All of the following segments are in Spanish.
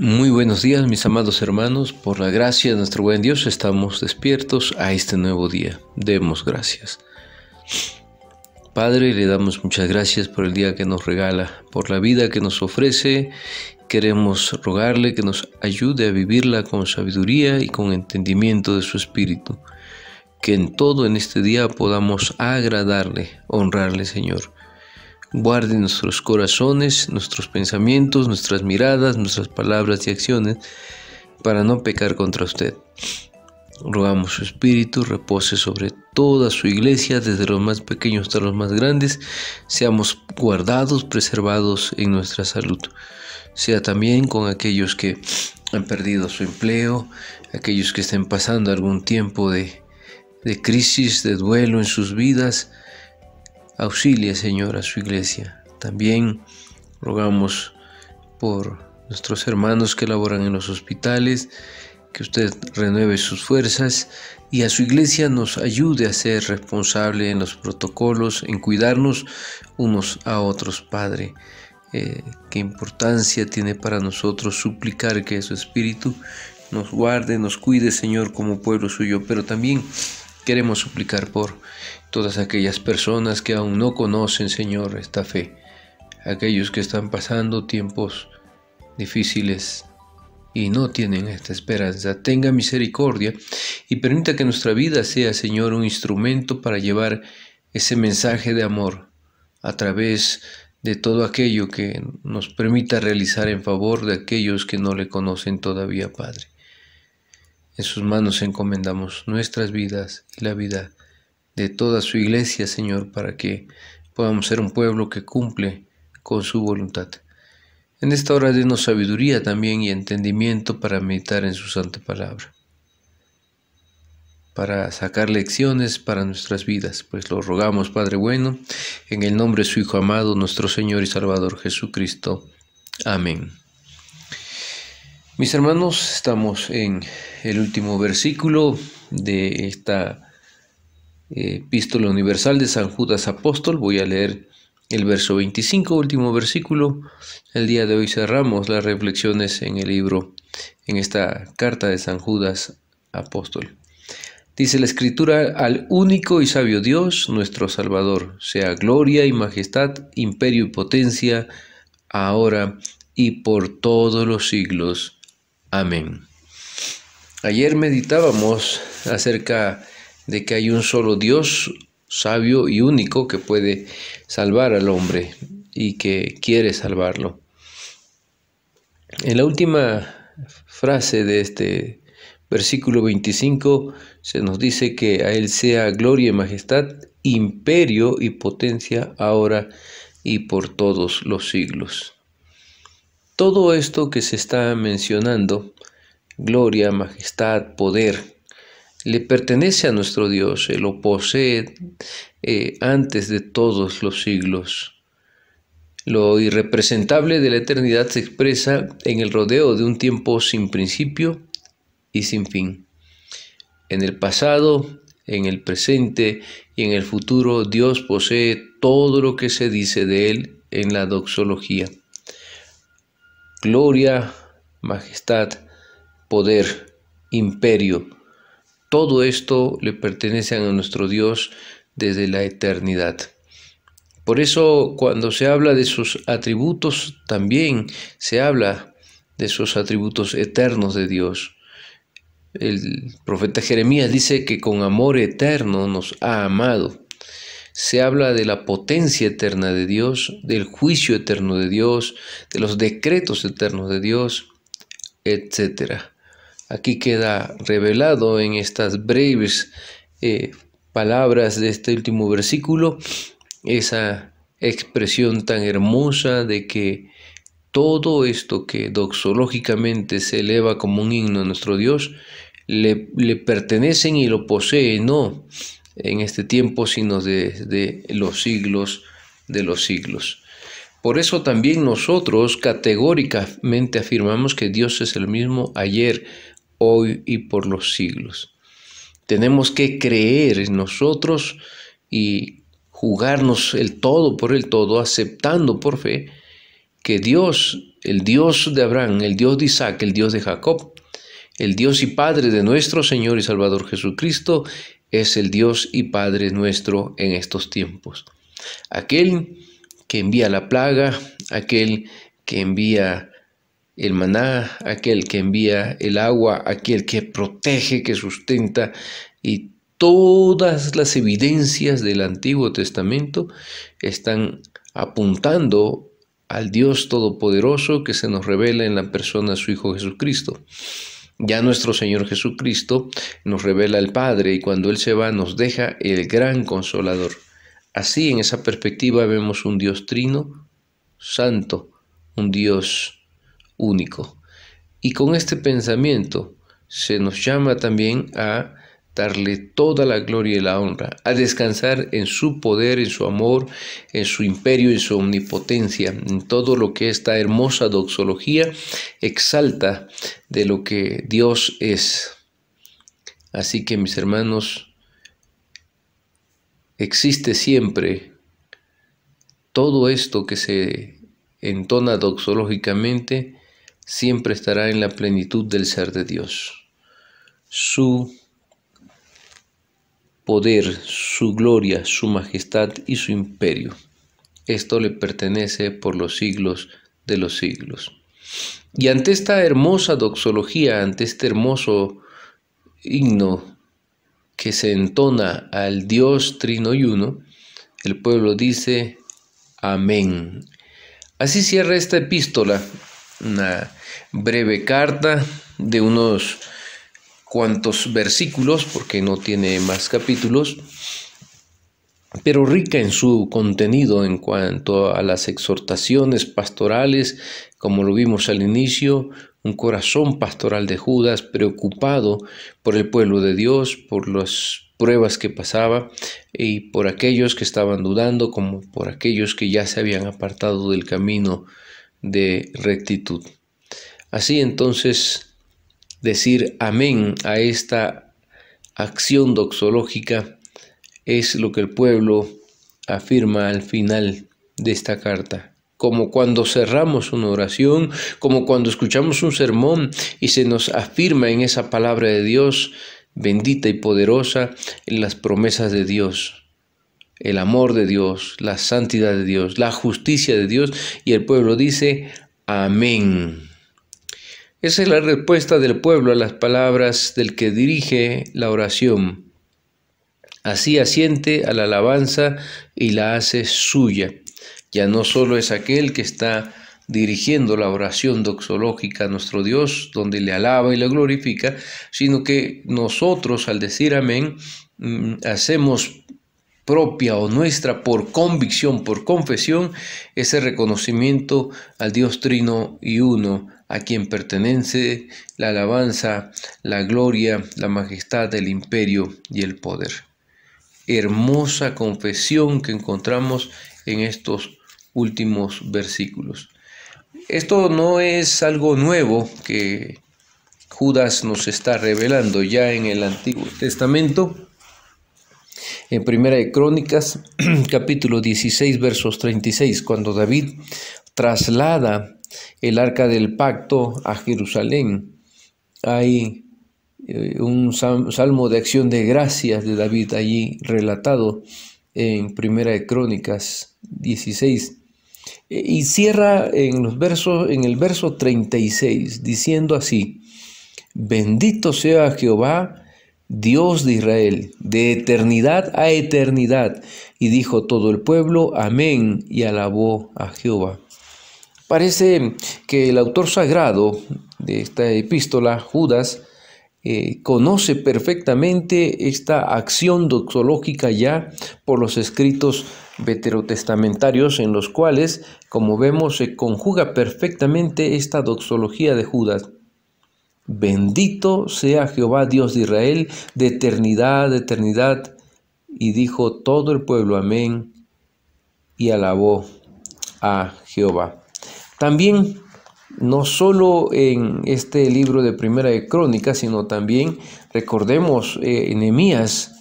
Muy buenos días, mis amados hermanos. Por la gracia de nuestro buen Dios estamos despiertos a este nuevo día. Demos gracias. Padre, le damos muchas gracias por el día que nos regala, por la vida que nos ofrece. Queremos rogarle que nos ayude a vivirla con sabiduría y con entendimiento de su Espíritu. Que en todo en este día podamos agradarle, honrarle, Señor. Guarde nuestros corazones, nuestros pensamientos, nuestras miradas, nuestras palabras y acciones para no pecar contra usted. Rogamos su Espíritu repose sobre toda su iglesia, desde los más pequeños hasta los más grandes. Seamos guardados, preservados en nuestra salud. Sea también con aquellos que han perdido su empleo, aquellos que estén pasando algún tiempo de crisis, de duelo en sus vidas. Auxilie, Señor, a su iglesia. También rogamos por nuestros hermanos que laboran en los hospitales, que usted renueve sus fuerzas y a su iglesia nos ayude a ser responsable en los protocolos, en cuidarnos unos a otros, Padre. Qué importancia tiene para nosotros suplicar que su Espíritu nos guarde, nos cuide, Señor, como pueblo suyo, pero también queremos suplicar por todas aquellas personas que aún no conocen, Señor, esta fe, aquellos que están pasando tiempos difíciles y no tienen esta esperanza. Tenga misericordia y permita que nuestra vida sea, Señor, un instrumento para llevar ese mensaje de amor a través de todo aquello que nos permita realizar en favor de aquellos que no le conocen todavía, Padre. En sus manos encomendamos nuestras vidas y la vida de toda su iglesia, Señor, para que podamos ser un pueblo que cumple con su voluntad. En esta hora denos sabiduría también y entendimiento para meditar en su santa palabra, para sacar lecciones para nuestras vidas, pues lo rogamos, Padre bueno, en el nombre de su Hijo amado, nuestro Señor y Salvador Jesucristo. Amén. Mis hermanos, estamos en el último versículo de esta Epístola Universal de San Judas Apóstol. Voy a leer el verso 25, último versículo. El día de hoy cerramos las reflexiones en el libro, en esta carta de San Judas Apóstol. Dice la Escritura: al único y sabio Dios, nuestro Salvador, sea gloria y majestad, imperio y potencia, ahora y por todos los siglos. Amén. Ayer meditábamos acerca de que hay un solo Dios sabio y único que puede salvar al hombre y que quiere salvarlo. En la última frase de este versículo 25 se nos dice que a Él sea gloria y majestad, imperio y potencia ahora y por todos los siglos. Todo esto que se está mencionando, gloria, majestad, poder, le pertenece a nuestro Dios. Él lo posee antes de todos los siglos. Lo irrepresentable de la eternidad se expresa en el rodeo de un tiempo sin principio y sin fin. En el pasado, en el presente y en el futuro, Dios posee todo lo que se dice de Él en la doxología. Gloria, majestad, poder, imperio, todo esto le pertenece a nuestro Dios desde la eternidad. Por eso, cuando se habla de sus atributos, también se habla de sus atributos eternos de Dios. El profeta Jeremías dice que con amor eterno nos ha amado. Se habla de la potencia eterna de Dios, del juicio eterno de Dios, de los decretos eternos de Dios, etc. Aquí queda revelado en estas breves palabras de este último versículo esa expresión tan hermosa de que todo esto que doxológicamente se eleva como un himno a nuestro Dios le pertenecen y lo posee, no en este tiempo, sino desde los siglos de los siglos. Por eso también nosotros categóricamente afirmamos que Dios es el mismo ayer, hoy y por los siglos. Tenemos que creer en nosotros y jugarnos el todo por el todo, aceptando por fe que Dios, el Dios de Abraham, el Dios de Isaac, el Dios de Jacob, el Dios y Padre de nuestro Señor y Salvador Jesucristo, es el Dios y Padre nuestro en estos tiempos. Aquel que envía la plaga, aquel que envía el maná, aquel que envía el agua, aquel que protege, que sustenta, y todas las evidencias del Antiguo Testamento están apuntando al Dios Todopoderoso que se nos revela en la persona de su Hijo Jesucristo. Ya nuestro Señor Jesucristo nos revela al Padre, y cuando Él se va nos deja el gran Consolador. Así, en esa perspectiva, vemos un Dios trino, santo, un Dios único. Y con este pensamiento se nos llama también a darle toda la gloria y la honra, a descansar en su poder, en su amor, en su imperio, en su omnipotencia, en todo lo que esta hermosa doxología exalta de lo que Dios es. Así que, mis hermanos, existe siempre todo esto que se entona doxológicamente, siempre estará en la plenitud del ser de Dios. Su poder, su gloria, su majestad y su imperio. Esto le pertenece por los siglos de los siglos. Y ante esta hermosa doxología, ante este hermoso himno que se entona al Dios trino y uno, el pueblo dice amén. Así cierra esta epístola, una breve carta de unos cuantos versículos, porque no tiene más capítulos, pero rica en su contenido en cuanto a las exhortaciones pastorales, como lo vimos al inicio, un corazón pastoral de Judas, preocupado por el pueblo de Dios, por las pruebas que pasaba y por aquellos que estaban dudando, como por aquellos que ya se habían apartado del camino de rectitud. Así entonces, decir amén a esta acción doxológica es lo que el pueblo afirma al final de esta carta. Como cuando cerramos una oración, como cuando escuchamos un sermón y se nos afirma en esa palabra de Dios, bendita y poderosa, en las promesas de Dios, el amor de Dios, la santidad de Dios, la justicia de Dios, y el pueblo dice amén. Esa es la respuesta del pueblo a las palabras del que dirige la oración. Así asiente a la alabanza y la hace suya. Ya no solo es aquel que está dirigiendo la oración doxológica a nuestro Dios, donde le alaba y le glorifica, sino que nosotros, al decir amén, hacemos propia o nuestra, por convicción, por confesión, ese reconocimiento al Dios trino y uno, a quien pertenece la alabanza, la gloria, la majestad, el imperio y el poder. Hermosa confesión que encontramos en estos últimos versículos. Esto no es algo nuevo que Judas nos está revelando ya en el Antiguo Testamento. En Primera de Crónicas, capítulo 16, versos 36, cuando David traslada el arca del pacto a Jerusalén, hay un salmo de acción de gracias de David allí relatado en Primera de Crónicas 16, y cierra en el verso 36 diciendo así: bendito sea Jehová, Dios de Israel, de eternidad a eternidad. Y dijo todo el pueblo amén, y alabó a Jehová. Parece que el autor sagrado de esta epístola, Judas, conoce perfectamente esta acción doxológica ya por los escritos veterotestamentarios, en los cuales, como vemos, se conjuga perfectamente esta doxología de Judas. Bendito sea Jehová, Dios de Israel, de eternidad a eternidad. Y dijo todo el pueblo amén, y alabó a Jehová. También, no solo en este libro de Primera de Crónicas, sino también recordemos Nehemías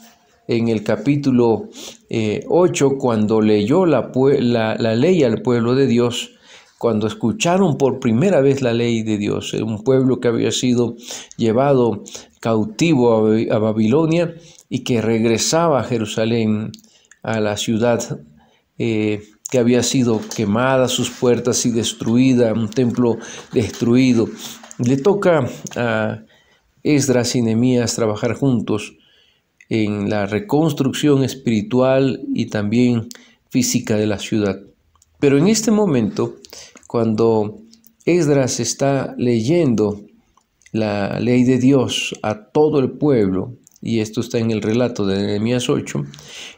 en el capítulo 8, cuando leyó la ley al pueblo de Dios, cuando escucharon por primera vez la ley de Dios, un pueblo que había sido llevado cautivo a Babilonia y que regresaba a Jerusalén, a la ciudad que había sido quemada sus puertas y destruida, un templo destruido. Le toca a Esdras y Nehemías trabajar juntos en la reconstrucción espiritual y también física de la ciudad. Pero en este momento, cuando Esdras está leyendo la ley de Dios a todo el pueblo, y esto está en el relato de Nehemías 8,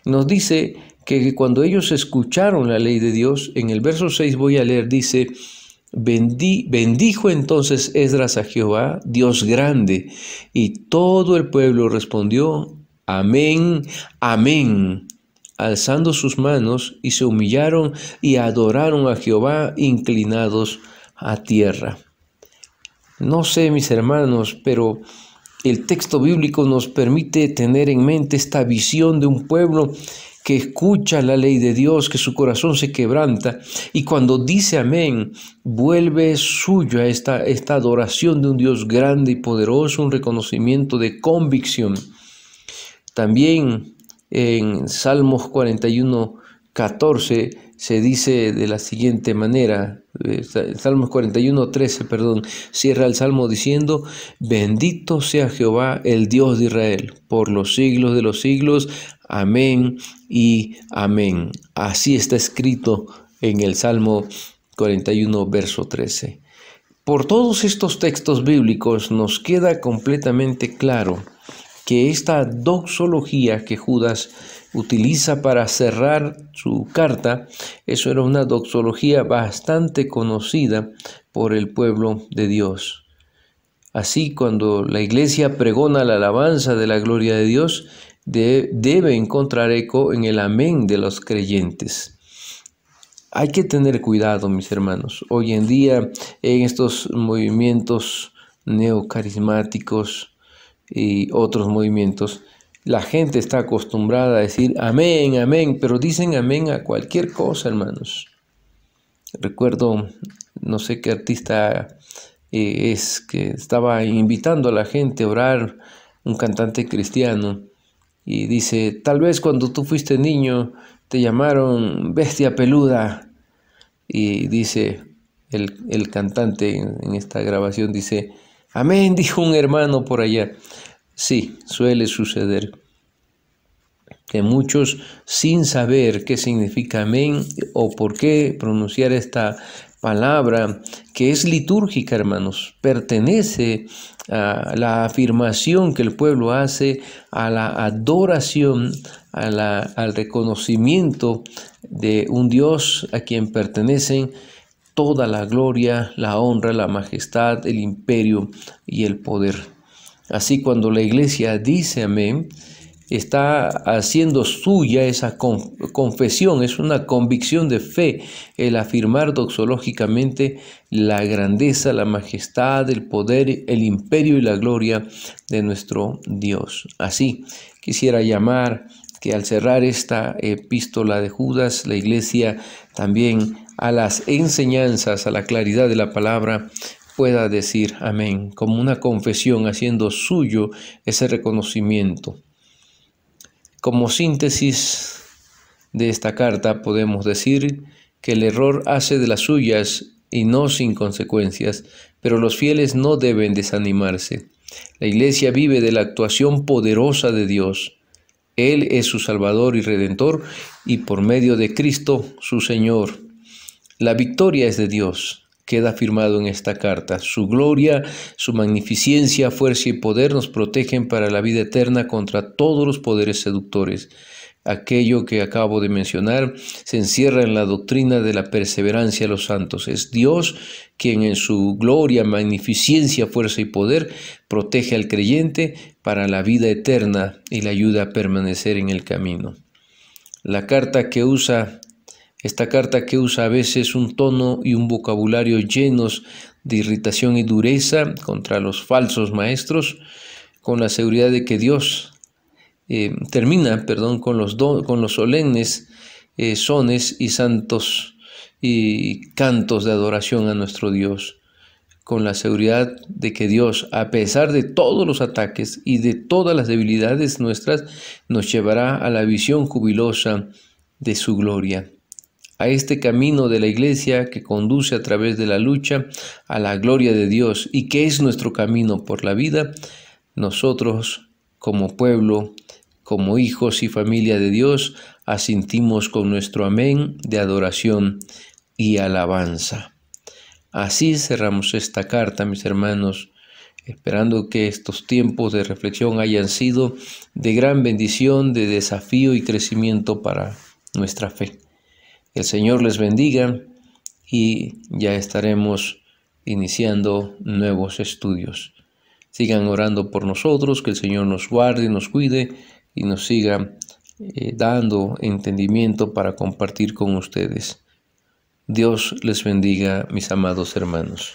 nos dice que cuando ellos escucharon la ley de Dios, en el verso 6 voy a leer, dice: bendijo entonces Esdras a Jehová, Dios grande, y todo el pueblo respondió: amén, amén, alzando sus manos, y se humillaron y adoraron a Jehová, inclinados a tierra. No sé, mis hermanos, pero el texto bíblico nos permite tener en mente esta visión de un pueblo que escucha la ley de Dios, que su corazón se quebranta, y cuando dice amén, vuelve suya esta adoración de un Dios grande y poderoso, un reconocimiento de convicción. También en Salmos 41:14 se dice de la siguiente manera, Salmos 41:13, cierra el Salmo diciendo: bendito sea Jehová, el Dios de Israel, por los siglos de los siglos, amén y amén. Así está escrito en el Salmo 41, verso 13. Por todos estos textos bíblicos nos queda completamente claro que esta doxología que Judas utiliza para cerrar su carta, eso era una doxología bastante conocida por el pueblo de Dios. Así, cuando la iglesia pregona la alabanza de la gloria de Dios, debe encontrar eco en el amén de los creyentes. Hay que tener cuidado, mis hermanos. Hoy en día, en estos movimientos neocarismáticos y otros movimientos, la gente está acostumbrada a decir amén, amén, pero dicen amén a cualquier cosa, hermanos. Recuerdo, no sé qué artista es, que estaba invitando a la gente a orar, un cantante cristiano, y dice: tal vez cuando tú fuiste niño te llamaron bestia peluda. Y dice el cantante en esta grabación, dice: amén, dijo un hermano por allá. Sí, suele suceder que muchos, sin saber qué significa amén o por qué pronunciar esta palabra, que es litúrgica, hermanos, pertenece a la afirmación que el pueblo hace, a la adoración, al reconocimiento de un Dios a quien pertenecen toda la gloria, la honra, la majestad, el imperio y el poder. Así, cuando la iglesia dice amén, está haciendo suya esa confesión, es una convicción de fe, el afirmar doxológicamente la grandeza, la majestad, el poder, el imperio y la gloria de nuestro Dios. Así, quisiera llamar que al cerrar esta epístola de Judas, la iglesia también a las enseñanzas, a la claridad de la palabra, pueda decir amén, como una confesión, haciendo suyo ese reconocimiento. Como síntesis de esta carta podemos decir que el error hace de las suyas y no sin consecuencias, pero los fieles no deben desanimarse. La iglesia vive de la actuación poderosa de Dios. Él es su Salvador y Redentor, y por medio de Cristo, su Señor. La victoria es de Dios. Queda afirmado en esta carta. Su gloria, su magnificencia, fuerza y poder nos protegen para la vida eterna contra todos los poderes seductores. Aquello que acabo de mencionar se encierra en la doctrina de la perseverancia de los santos. Es Dios quien en su gloria, magnificencia, fuerza y poder protege al creyente para la vida eterna y le ayuda a permanecer en el camino. Esta carta que usa a veces un tono y un vocabulario llenos de irritación y dureza contra los falsos maestros, con la seguridad de que Dios termina con los solemnes sones y santos y cantos de adoración a nuestro Dios, con la seguridad de que Dios, a pesar de todos los ataques y de todas las debilidades nuestras, nos llevará a la visión jubilosa de su gloria. A este camino de la Iglesia que conduce a través de la lucha a la gloria de Dios y que es nuestro camino por la vida, nosotros como pueblo, como hijos y familia de Dios, asentimos con nuestro amén de adoración y alabanza. Así cerramos esta carta, mis hermanos, esperando que estos tiempos de reflexión hayan sido de gran bendición, de desafío y crecimiento para nuestra fe. El Señor les bendiga y ya estaremos iniciando nuevos estudios. Sigan orando por nosotros, que el Señor nos guarde, nos cuide y nos siga dando entendimiento para compartir con ustedes. Dios les bendiga, mis amados hermanos.